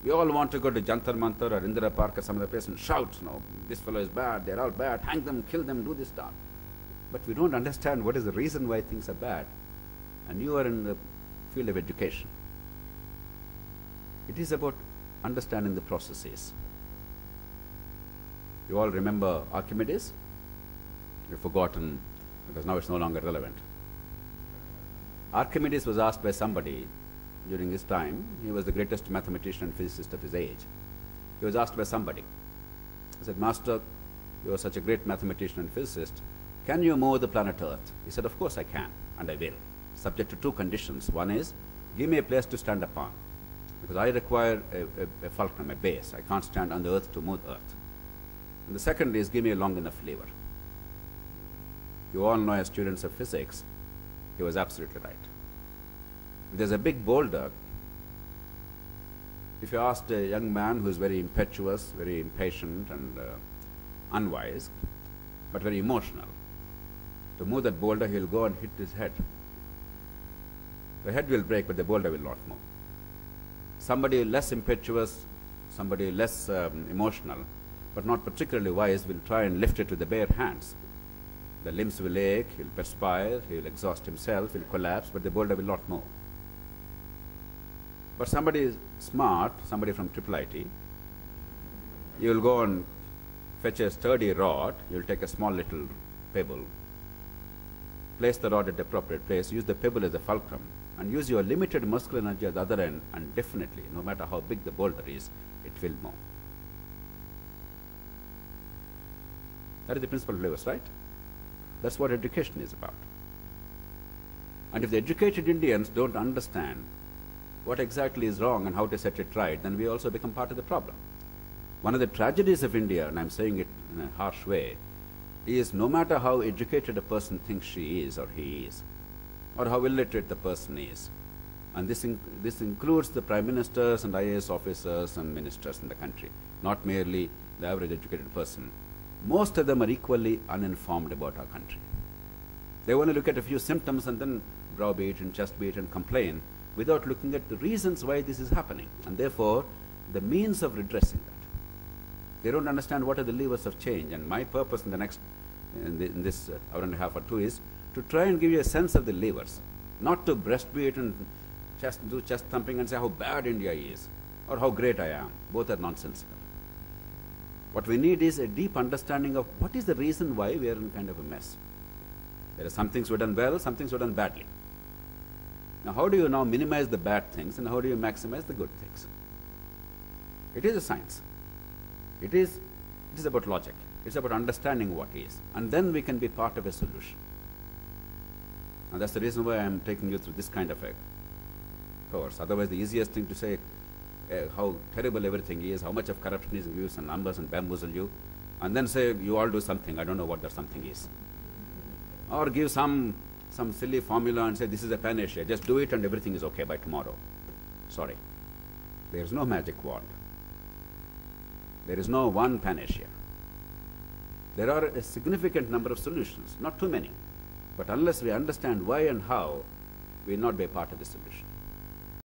We all want to go to Jantar Mantar or Indira Park or some other place and shout, no, this fellow is bad, they're all bad, hang them, kill them, do this stuff. But we don't understand what is the reason why things are bad. And you are in the field of education. It is about understanding the processes. You all remember Archimedes? You've forgotten because now it's no longer relevant. Archimedes was asked by somebody during his time. He was the greatest mathematician and physicist of his age. He was asked by somebody. He said, Master, you are such a great mathematician and physicist. Can you move the planet Earth? He said, of course I can, and I will, subject to two conditions. One is, give me a place to stand upon, because I require a fulcrum, a base. I can't stand on the Earth to move the Earth. And the second is, give me a long enough lever. You all know as students of physics, he was absolutely right. If there's a big boulder, if you asked a young man who is very impetuous, very impatient and unwise, but very emotional, to move that boulder, he'll go and hit his head. The head will break, but the boulder will not move. Somebody less impetuous, somebody less emotional, but not particularly wise, will try and lift it with the bare hands. The limbs will ache, he'll perspire, he'll exhaust himself, he'll collapse, but the boulder will not move. But somebody is smart, somebody from IIIT, you will go and fetch a sturdy rod, you will take a small little pebble, place the rod at the appropriate place, use the pebble as a fulcrum, and use your limited muscular energy at the other end, and definitely, no matter how big the boulder is, it will move. That is the principle of levers, right? That's what education is about. And if the educated Indians don't understand what exactly is wrong and how to set it right, then we also become part of the problem. One of the tragedies of India, and I'm saying it in a harsh way, is no matter how educated a person thinks she is or he is, or how illiterate the person is, and this includes the prime ministers and IAS officers and ministers in the country, not merely the average educated person, most of them are equally uninformed about our country. They want to look at a few symptoms and then browbeat and chest beat and complain without looking at the reasons why this is happening, and therefore the means of redressing that. They don't understand what are the levers of change, and my purpose in the next, in this hour and a half or two is to try and give you a sense of the levers, not to breastbeat and do chest thumping and say how bad India is or how great I am. Both are nonsensical. What we need is a deep understanding of what is the reason why we are in kind of a mess. There are some things we've done well, some things we've done badly. Now, how do you now minimize the bad things and how do you maximize the good things? It is a science. It is about logic. It's about understanding what is. And then we can be part of a solution. And that's the reason why I'm taking you through this kind of a course. Otherwise, the easiest thing to say how terrible everything is, how much of corruption is, give you some numbers and bamboozle you, and then say you all do something. I don't know what that something is. Or give some silly formula and say this is a panacea. Just do it and everything is okay by tomorrow. Sorry. There is no magic wand. There is no one panacea. There are a significant number of solutions, not too many. But unless we understand why and how, we will not be a part of the solution.